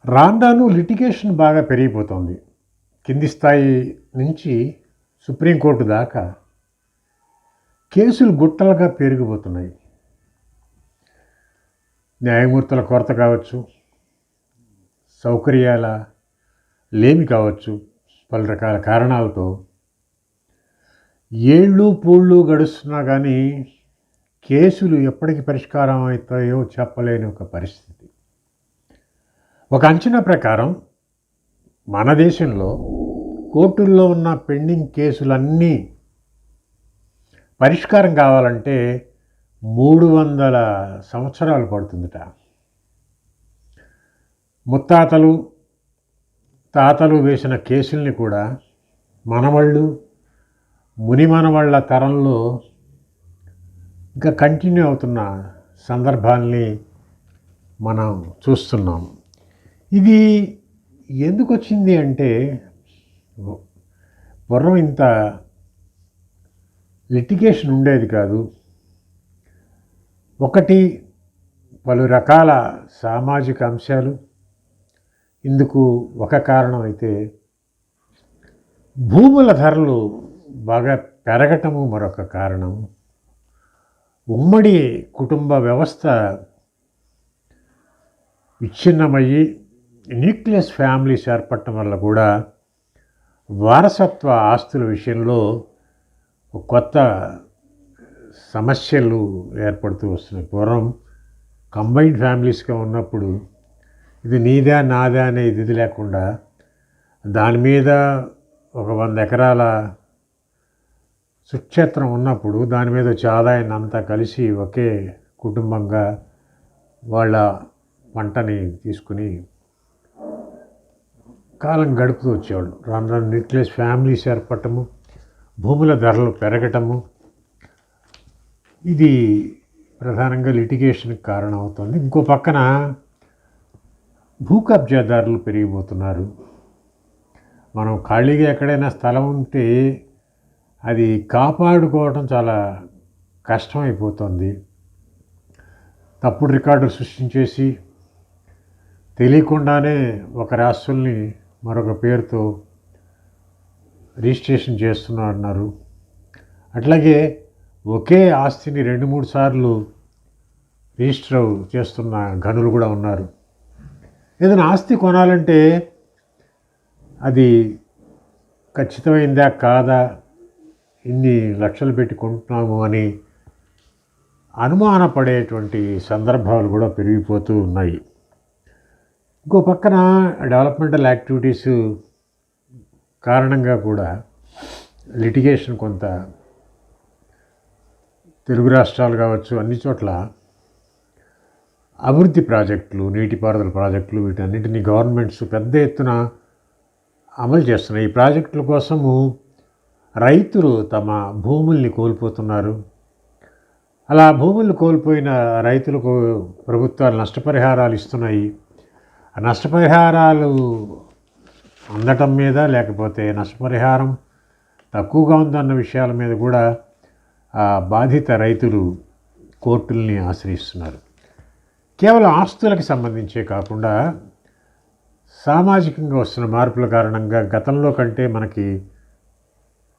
రాను రాను లిటిగేషన్ బాగా పెరిగిపోతుంది. కింది స్థాయి నుంచి సుప్రీంకోర్టు దాకా కేసులు గుట్టలుగా పెరిగిపోతున్నాయి. న్యాయమూర్తుల కొరత కావచ్చు, సౌకర్యాల లేమి కావచ్చు, పలు రకాల కారణాలతో ఏళ్ళు పూళ్ళు గడుస్తున్నా కానీ కేసులు ఎప్పటికి పరిష్కారం అవుతాయో చెప్పలేని ఒక పరిస్థితి. ఒక అంచనా ప్రకారం మన దేశంలో కోర్టుల్లో ఉన్న పెండింగ్ కేసులన్నీ పరిష్కారం కావాలంటే 300 సంవత్సరాలు పడుతుందట. ముత్తాతలు తాతలు వేసిన కేసుల్ని కూడా మనవాళ్ళు మునిమనవాళ్ళ తరంలో ఇంకా కంటిన్యూ అవుతున్న సందర్భాల్ని మనం చూస్తున్నాం. ఇది ఎందుకు వచ్చింది అంటే, పూర్వం ఇంత లిటిగేషన్ ఉండేది కాదు. ఒకటి, పలు రకాల సామాజిక అంశాలు ఇందుకు ఒక కారణం అయితే, భూముల ధరలు బాగా పెరగటము మరొక కారణం. ఉమ్మడి కుటుంబ వ్యవస్థ విచ్ఛిన్నమయ్యి న్యూక్లియస్ ఫ్యామిలీస్ ఏర్పడటం వల్ల కూడా వారసత్వ ఆస్తుల విషయంలో కొత్త సమస్యలు ఏర్పడుతూ వస్తున్నాయి. పూర్వం కంబైన్డ్ ఫ్యామిలీస్గా ఉన్నప్పుడు ఇది నీదా నాదా అనే ఇది లేకుండా దాని మీద ఒక 100 ఎకరాల సుక్షేత్రం ఉన్నప్పుడు దాని మీద వచ్చే ఆదాయాన్ని అంతా కలిసి ఒకే కుటుంబంగా వాళ్ళ పంటని తీసుకుని కాలం గడుపుతూ వచ్చేవాళ్ళు. రాను రాను న్యూక్లియస్ ఫ్యామిలీస్ ఏర్పడటము, భూముల ధరలు పెరగటము, ఇది ప్రధానంగా లిటిగేషన్కి కారణం అవుతుంది. ఇంకో పక్కన భూ కబ్జాదారులు పెరిగిపోతున్నారు. మనం ఖాళీగా ఎక్కడైనా స్థలం ఉంటే అది కాపాడుకోవడం చాలా కష్టమైపోతుంది. తప్పుడు రికార్డులు సృష్టించేసి తెలియకుండానే ఒకరి ఆస్తుల్ని మరొక పేరుతో రిజిస్ట్రేషన్ చేస్తున్నారు. అట్లాగే ఒకే ఆస్తిని 2-3 సార్లు రిజిస్టర్ చేస్తున్న గనులు కూడా ఉన్నారు. ఏదైనా ఆస్తి కొనాలంటే అది ఖచ్చితమైందా కాదా, ఇన్ని లక్షలు పెట్టి కొంటున్నాము అని అనుమానపడేటువంటి సందర్భాలు కూడా పెరిగిపోతూ ఉన్నాయి. ఇంకో పక్కన డెవలప్మెంటల్ యాక్టివిటీస్ కారణంగా కూడా లిటిగేషన్ కొంత తెలుగు రాష్ట్రాలు కావచ్చు, అన్ని చోట్ల అభివృద్ధి ప్రాజెక్టులు, నీటిపారుదల ప్రాజెక్టులు, వీటన్నిటిని గవర్నమెంట్స్ పెద్ద ఎత్తున అమలు చేస్తున్నాయి. ఈ ప్రాజెక్టుల కోసము రైతులు తమ భూముల్ని కోల్పోతున్నారు. అలా భూములు కోల్పోయిన రైతులకు ప్రభుత్వాలు నష్టపరిహారాలు ఇస్తున్నాయి. ఆ నష్టపరిహారాలు అందటం మీద, లేకపోతే నష్టపరిహారం తక్కువగా ఉందన్న విషయాల మీద కూడా ఆ బాధిత రైతులు కోర్టుల్ని ఆశ్రయిస్తున్నారు. కేవలం ఆస్తులకు సంబంధించే కాకుండా సామాజికంగా వస్తున్న మార్పుల కారణంగా గతంలో కంటే మనకి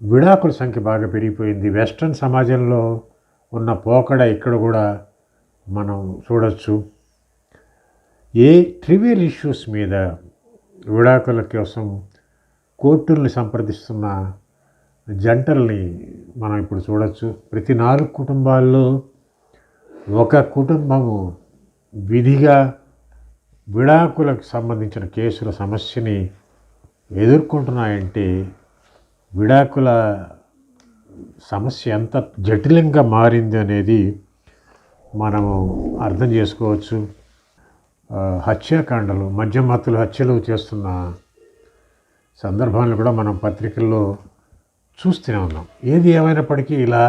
విడాకుల సంఖ్య బాగా పెరిగిపోయింది. వెస్ట్రన్ సమాజంలో ఉన్న పోకడ ఇక్కడ కూడా మనం చూడవచ్చు. ఏ ట్రివియల్ ఇష్యూస్ మీద విడాకుల కోసం కోర్టుల్ని సంప్రదిస్తున్న జంటల్ని మనం ఇప్పుడు చూడవచ్చు. ప్రతి 4 కుటుంబాల్లో ఒక కుటుంబము విధిగా విడాకులకు సంబంధించిన కేసుల సమస్యని ఎదుర్కొంటున్నాయంటే విడాకుల సమస్య ఎంత జటిలంగా మారింది అనేది మనము అర్థం చేసుకోవచ్చు. హత్యాకాండలు, మద్యమత్తులు హత్యలు చేస్తున్న సందర్భాలను కూడా మనం పత్రికల్లో చూస్తూనే ఉన్నాం. ఏది ఏమైనప్పటికీ ఇలా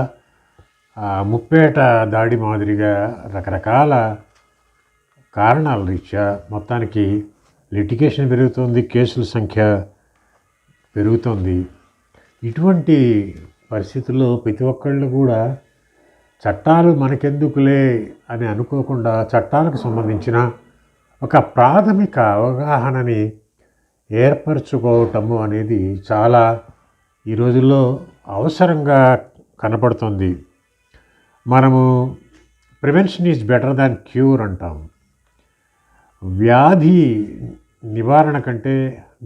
ముప్పేట దాడి మాదిరిగా రకరకాల కారణాల రీత్యా మొత్తానికి లిటిగేషన్ పెరుగుతుంది, కేసుల సంఖ్య పెరుగుతుంది. ఇటువంటి పరిస్థితుల్లో ప్రతి ఒక్కళ్ళు కూడా చట్టాలు మనకెందుకులే అని అనుకోకుండా చట్టాలకు సంబంధించిన ఒక ప్రాథమిక అవగాహనని ఏర్పరచుకోవటము అనేది చాలా ఈ రోజుల్లో అవసరంగా కనపడుతుంది. మనము prevention is better than cure అంటాం. వ్యాధి నివారణ కంటే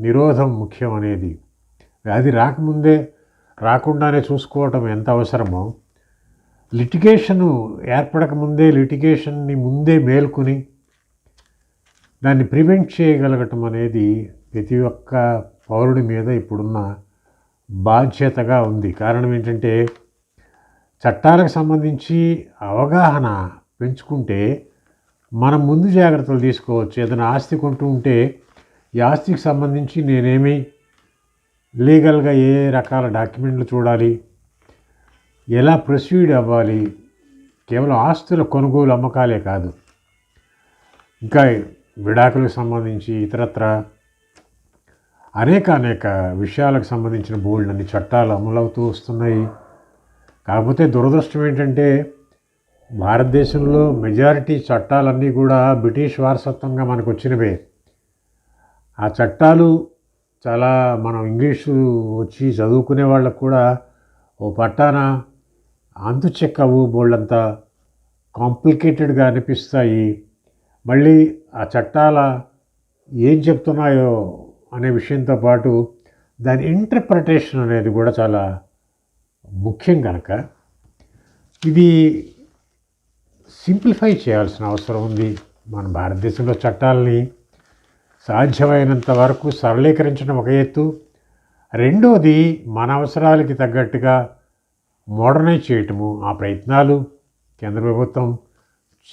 నిరోధం ముఖ్యం అనేది. వ్యాధి రాకుండానే చూసుకోవటం ఎంత అవసరమో, లిటిగేషను ఏర్పడకముందే లిటిగేషన్ని ముందే మేల్కొని దాన్ని ప్రివెంట్ చేయగలగటం అనేది ప్రతి ఒక్క పౌరుడి మీద ఇప్పుడున్న బాధ్యతగా ఉంది. కారణం ఏంటంటే, చట్టాలకు సంబంధించి అవగాహన పెంచుకుంటే మనం ముందు జాగ్రత్తలు తీసుకోవచ్చు. ఏదైనా ఆస్తి కొంటూ ఉంటే ఈ ఆస్తికి సంబంధించి నేనేమి లీగల్గా ఏ రకాల డాక్యుమెంట్లు చూడాలి, ఎలా ప్రొసీడ్ అవ్వాలి, కేవలం ఆస్తుల కొనుగోలు అమ్మకాలే కాదు, ఇంకా విడాకులకు సంబంధించి ఇతరత్ర అనేక విషయాలకు సంబంధించిన బోల్డన్ని చట్టాలు అమలవుతూ వస్తున్నాయి. కాకపోతే దురదృష్టం ఏంటంటే, భారతదేశంలో మెజారిటీ చట్టాలన్నీ కూడా బ్రిటిష్ వారసత్వంగా మనకు వచ్చినవే. ఆ చట్టాలు చాలా మనం ఇంగ్లీషు వచ్చి చదువుకునే వాళ్ళకు కూడా ఓ పట్టాన అంతు చెక్కవు, బోల్డంతా కాంప్లికేటెడ్గా అనిపిస్తాయి. మళ్ళీ ఆ చట్టాల ఏం చెప్తున్నాయో అనే విషయంతో పాటు దాని ఇంటర్ప్రిటేషన్ అనేది కూడా చాలా ముఖ్యం కనుక ఇది సింప్లిఫై చేయాల్సిన అవసరం ఉంది. మన భారతదేశంలో చట్టాలని సాధ్యమైనంత వరకు సరళీకరించడం ఒక ఎత్తు, రెండోది మన అవసరాలకి తగ్గట్టుగా మోడర్నైజ్ చేయటము, ఆ ప్రయత్నాలు కేంద్ర ప్రభుత్వం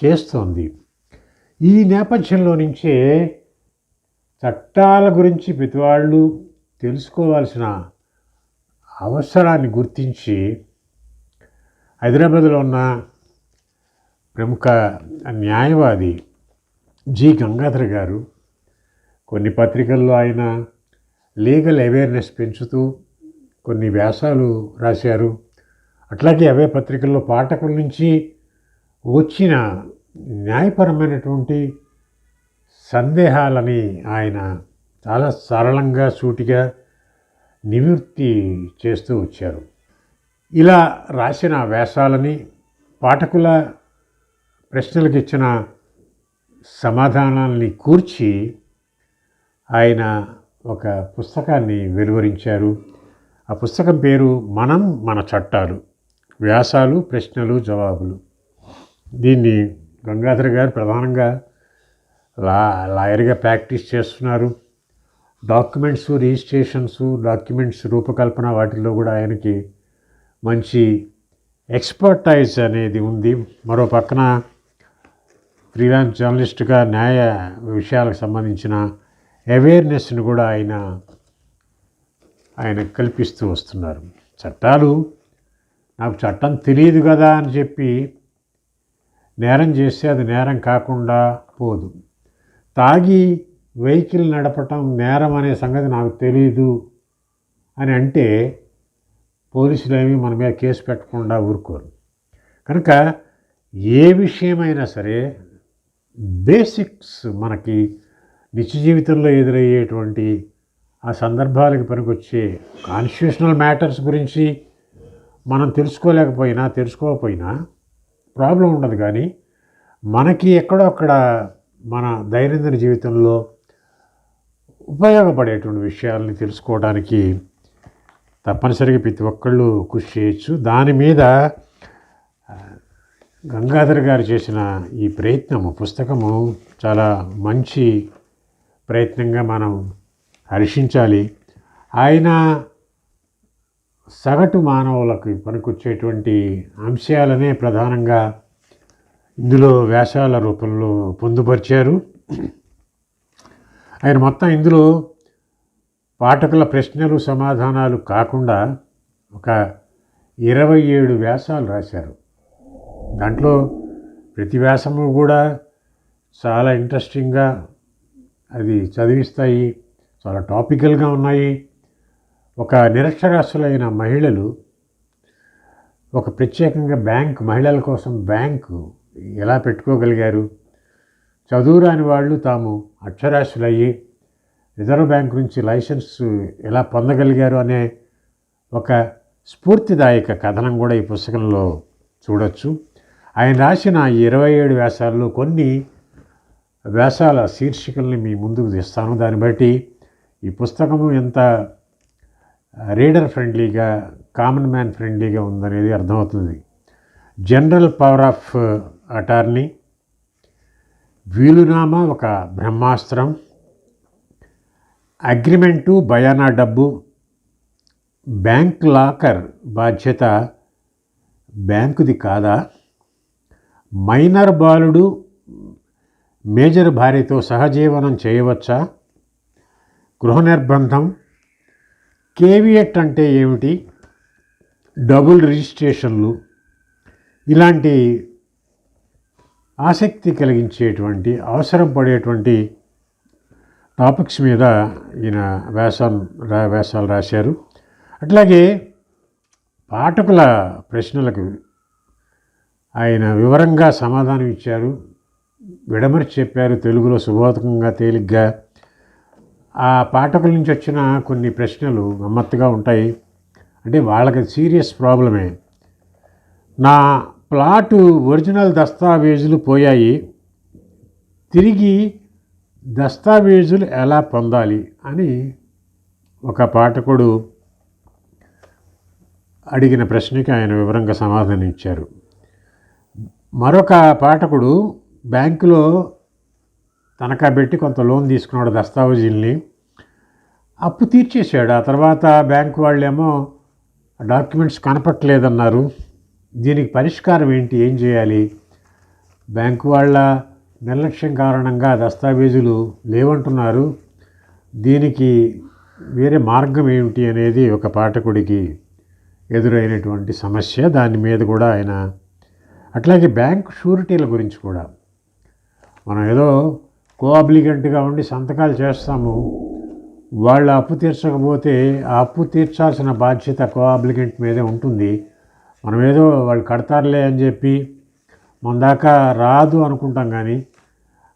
చేస్తోంది. ఈ నేపథ్యంలో నుంచే చట్టాల గురించి ప్రతి వాళ్ళు తెలుసుకోవాల్సిన అవసరాన్ని గుర్తించి హైదరాబాద్లో ఉన్న ప్రముఖ న్యాయవాది జి గంగాధర్ గారు కొన్ని పత్రికల్లో ఆయన లీగల్ అవేర్నెస్ పెంచుతూ కొన్ని వ్యాసాలు రాశారు. అట్లాగే అవే పత్రికల్లో పాఠకుల నుంచి వచ్చిన న్యాయపరమైనటువంటి సందేహాలని ఆయన చాలా సరళంగా సూటిగా నివృత్తి చేస్తూ వచ్చారు. ఇలా రాసిన వ్యాసాలని, పాఠకుల ప్రశ్నలకు ఇచ్చిన సమాధానాల్ని కూర్చి ఆయన ఒక పుస్తకాన్ని వెలువరించారు. ఆ పుస్తకం పేరు మనం మన చట్టాలు, వ్యాసాలు, ప్రశ్నలు, జవాబులు. దీన్ని గంగాధర్ గారు ప్రధానంగా లాయర్గా ప్రాక్టీస్ చేస్తున్నారు. డాక్యుమెంట్స్ రిజిస్ట్రేషన్స్, డాక్యుమెంట్స్ రూపకల్పన వాటిల్లో కూడా ఆయనకి మంచి ఎక్స్పర్టైజ్ అనేది ఉంది. మరో పక్కన ఫ్రీలాన్స్ జర్నలిస్ట్గా న్యాయ విషయాలకు సంబంధించిన అవేర్నెస్ని కూడా ఆయన కల్పిస్తూ వస్తున్నారు. చట్టాలు, నాకు చట్టం తెలియదు కదా అని చెప్పి నేరం చేస్తే అది నేరం కాకుండా పోదు. తాగి వెహికల్ నడపటం నేరం అనే సంగతి నాకు తెలియదు అని అంటే పోలీసులు ఏమీ మన మీద కేసు పెట్టకుండా ఊరుకోరు. కనుక ఏ విషయమైనా సరే బేసిక్స్ మనకి నిత్య జీవితంలో ఎదురయ్యేటువంటి ఆ సందర్భాలకు పనికొచ్చే కాన్స్టిట్యూషనల్ మ్యాటర్స్ గురించి మనం తెలుసుకోకపోయినా ప్రాబ్లం ఉండదు. కానీ మనకి ఎక్కడో అక్కడ మన దైనందిన జీవితంలో ఉపయోగపడేటువంటి విషయాలని తెలుసుకోవడానికి తప్పనిసరిగా ప్రతి ఒక్కళ్ళు కృషి చేయొచ్చు. దాని మీద గంగాధర్ గారు చేసిన ఈ ప్రయత్నము, పుస్తకము చాలా మంచి ప్రయత్నంగా మనం హర్షించాలి. ఆయన సగటు మానవులకు పనికొచ్చేటువంటి అంశాలనే ప్రధానంగా ఇందులో వ్యాసాల రూపంలో పొందుపరిచారు. ఆయన మొత్తం ఇందులో పాఠకుల ప్రశ్నలు సమాధానాలు కాకుండా ఒక 27 వ్యాసాలు రాశారు. దాంట్లో ప్రతి వ్యాసము కూడా చాలా ఇంట్రెస్టింగ్గా అది చదివిస్తాయి, చాలా టాపికల్గా ఉన్నాయి. ఒక నిరక్షరాస్యులైన మహిళలు ఒక ప్రత్యేకంగా మహిళల కోసం బ్యాంకు ఎలా పెట్టుకోగలిగారు, చదువురాని వాళ్ళు తాము అక్షరాస్యులయ్యి రిజర్వ్ బ్యాంక్ నుంచి లైసెన్స్ ఎలా పొందగలిగారు అనే ఒక స్ఫూర్తిదాయక కథనం కూడా ఈ పుస్తకంలో చూడొచ్చు. ఆయన రాసిన 27 వ్యాసాల్లో కొన్ని వ్యాసాల శీర్షికల్ని మీ ముందుకు తెస్తాను. దాన్ని బట్టి ఈ పుస్తకము ఎంత రీడర్ ఫ్రెండ్లీగా, కామన్ మ్యాన్ ఫ్రెండ్లీగా ఉందనేది అర్థమవుతుంది. జనరల్ పవర్ ఆఫ్ అటార్నీ, వీలునామా ఒక బ్రహ్మాస్త్రం, అగ్రిమెంటు బయానా డబ్బు, బ్యాంక్ లాకర్ బాధ్యత బ్యాంకుది కాదా, మైనర్ బాలుడు మేజర్ భార్యతో సహజీవనం చేయవచ్చా, గృహ నిర్బంధం, కేవియట్ అంటే ఏమిటి, డబుల్ రిజిస్ట్రేషన్లు, ఇలాంటి ఆసక్తి కలిగించేటువంటి అవసరం పడేటువంటి టాపిక్స్ మీద ఈయన వ్యాసాలు రాశారు. అట్లాగే పాఠకుల ప్రశ్నలకు ఆయన వివరంగా సమాధానం ఇచ్చారు, విడమర్చి చెప్పారు, తెలుగులో సుబోధకంగా తేలిగ్గా. ఆ పాఠకుల నుంచి వచ్చిన కొన్ని ప్రశ్నలు గమ్మత్తుగా ఉంటాయి. అంటే వాళ్ళకి సీరియస్ ప్రాబ్లమే. నా ప్లాటు ఒరిజినల్ దస్తావేజులు పోయాయి, తిరిగి దస్తావేజులు ఎలా పొందాలి అని ఒక పాఠకుడు అడిగిన ప్రశ్నకి ఆయన వివరంగా సమాధానం ఇచ్చారు. మరొక పాఠకుడు బ్యాంకులో తనఖా పెట్టి కొంత లోన్ తీసుకున్నాడు, దస్తావేజుల్ని అప్పు తీర్చేశాడు. ఆ తర్వాత బ్యాంకు వాళ్ళేమో డాక్యుమెంట్స్ కనపట్లేదన్నారు. దీనికి పరిష్కారం ఏంటి, ఏం చేయాలి, బ్యాంకు వాళ్ళ నిర్లక్ష్యం కారణంగా దస్తావేజులు లేవంటున్నారు, దీనికి వేరే మార్గం ఏమిటి అనేది ఒక పాఠకుడికి ఎదురైనటువంటి సమస్య. దాని మీద కూడా ఆయన, అట్లాగే బ్యాంకు షూరిటీల గురించి కూడా, మనం ఏదో కోఆబ్లిగెంట్గా ఉండి సంతకాలు చేస్తాము, వాళ్ళు అప్పు తీర్చకపోతే ఆ అప్పు తీర్చాల్సిన బాధ్యత కోఆబ్లిగెంట్ మీదే ఉంటుంది. మనం ఏదో వాళ్ళు కడతారులే అని చెప్పి మన దాకా రాదు అనుకుంటాం, కానీ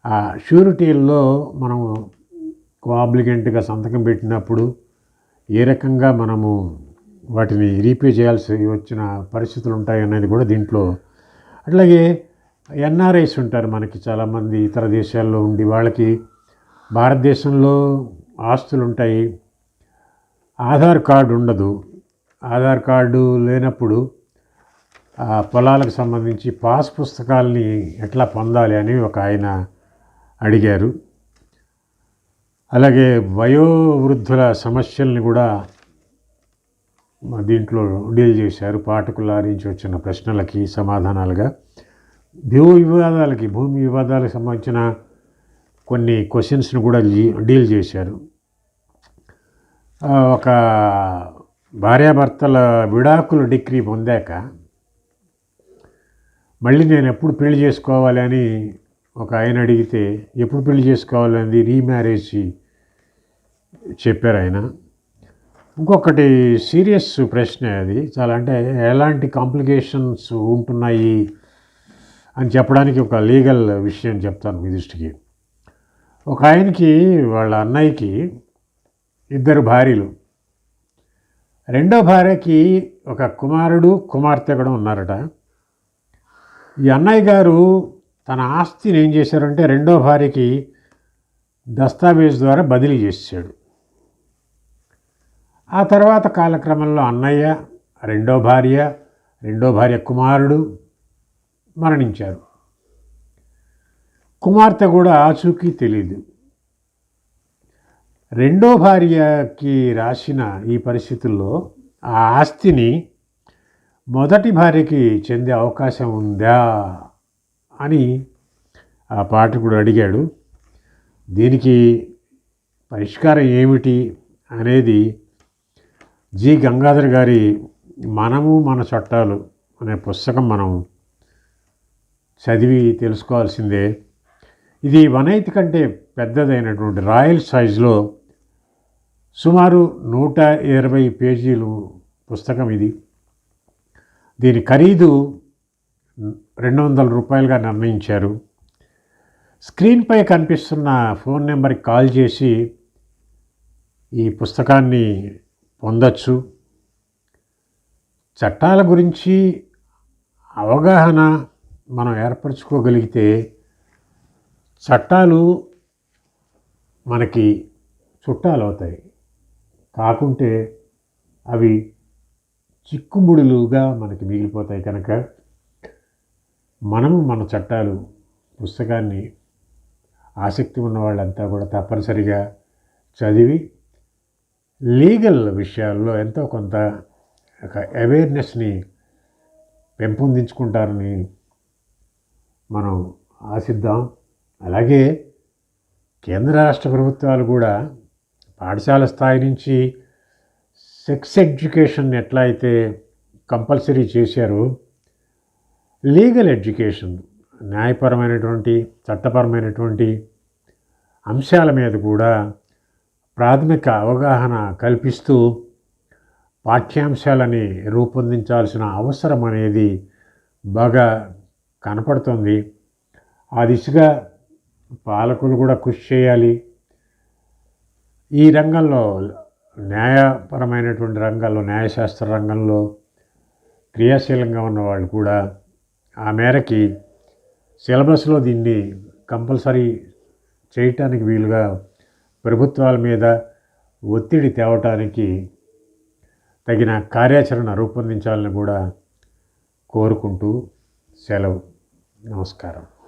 ఆ షూరిటీల్లో మనం కోఆబ్లిగెంట్గా సంతకం పెట్టినప్పుడు ఏ రకంగా మనము వాటిని రీపే చేయాల్సి వచ్చిన పరిస్థితులు ఉంటాయి అనేది కూడా దీంట్లో. అట్లాగే ఎన్ఆర్ఐస్ ఉంటారు మనకి చాలామంది ఇతర దేశాల్లో ఉండి, వాళ్ళకి భారతదేశంలో ఆస్తులు ఉంటాయి, ఆధార్ కార్డు ఉండదు. ఆధార్ కార్డు లేనప్పుడు ఆ పొలాలకు సంబంధించి పాస్ పుస్తకాలని ఎట్లా పొందాలి అని ఒక ఆయన అడిగారు. అలాగే వయోవృద్ధుల సమస్యల్ని కూడా దీంట్లో డీల్ చేశారు. పాఠకుల నుంచి వచ్చిన ప్రశ్నలకి సమాధానాలుగా భూమి వివాదాలకు సంబంధించిన కొన్ని క్వశ్చన్స్ని కూడా డీల్ చేశారు. ఒక భార్యాభర్తల విడాకుల డిగ్రీ పొందాక మళ్ళీ నేను ఎప్పుడు పెళ్లి చేసుకోవాలి అని ఒక ఆయన అడిగితే, ఎప్పుడు పెళ్లి చేసుకోవాలని రీమ్యారేజ్ చెప్పారు ఆయన. ఇంకొకటి సీరియస్ ప్రశ్న అది, చాలా అంటే ఎలాంటి కాంప్లికేషన్స్ ఉంటున్నాయి అని చెప్పడానికి ఒక లీగల్ విషయం చెప్తాను మీ దృష్టికి. ఒక ఆయనకి వాళ్ళ అన్నయ్యకి 2 భార్యలు, రెండో భార్యకి ఒక కుమారుడు కుమార్తె కూడా ఉన్నారట. ఈ అన్నయ్య గారు తన ఆస్తిని ఏం చేశారంటే రెండో భార్యకి దస్తావేజ్ ద్వారా బదిలీ చేశాడు. ఆ తర్వాత కాలక్రమంలో అన్నయ్య, రెండో భార్య కుమారుడు మరణించారు. కుమార్తె కూడా ఆచూకీ తెలియదు. రెండో భార్యకి రాసిన ఈ పరిస్థితుల్లో ఆ ఆస్తిని మొదటి భార్యకి చెందే అవకాశం ఉందా అని ఆ పాఠకుడు అడిగాడు. దీనికి పరిష్కారం ఏమిటి అనేది జి గంగాధర్ గారి మనము మన చట్టాలు అనే పుస్తకం మనం చదివి తెలుసుకోవాల్సిందే. ఇది 1/8 కంటే పెద్దదైనటువంటి రాయల్ సైజులో సుమారు 120 పేజీలు పుస్తకం ఇది. దీని ఖరీదు 200 రూపాయలుగా నిర్ణయించారు. స్క్రీన్పై కనిపిస్తున్న ఫోన్ నెంబర్కి కాల్ చేసి ఈ పుస్తకాన్ని పొందొచ్చు. చట్టాల గురించి అవగాహన మనం ఏర్పరచుకోగలిగితే చట్టాలు మనకి చుట్టాలు అవుతాయి. కాకుంటే అవి చిక్కుముడులుగా మనకి మిగిలిపోతాయి. కనుక మనము మన చట్టాలు పుస్తకాన్ని ఆసక్తి ఉన్న వాళ్ళంతా కూడా తప్పనిసరిగా చదివి లీగల్ విషయాల్లో ఎంతో కొంత ఒక అవేర్నెస్ని పెంపొందించుకుంటారని మనం ఆశిద్దాం. అలాగే కేంద్ర రాష్ట్ర ప్రభుత్వాలు కూడా పాఠశాల స్థాయి నుంచి సెక్స్ ఎడ్యుకేషన్ ఎట్లా అయితే కంపల్సరీ చేశారో లీగల్ ఎడ్యుకేషన్ న్యాయపరమైనటువంటి చట్టపరమైనటువంటి అంశాల మీద కూడా ప్రాథమిక అవగాహన కల్పిస్తూ పాఠ్యాంశాలని రూపొందించాల్సిన అవసరం అనేది బాగా కనపడుతుంది. ఆ దిశగా పాలకులు కూడా కృషి చేయాలి. ఈ రంగంలో న్యాయపరమైనటువంటి రంగాల్లో న్యాయశాస్త్ర రంగంలో క్రియాశీలంగా ఉన్న వాళ్ళు కూడా ఆ మేరకి సిలబస్లో దీన్ని కంపల్సరీ చేయటానికి వీలుగా ప్రభుత్వాల మీద ఒత్తిడి తేవటానికి తగిన కార్యాచరణ రూపొందించాలని కూడా కోరుకుంటూ సెలవు. నమస్కారం.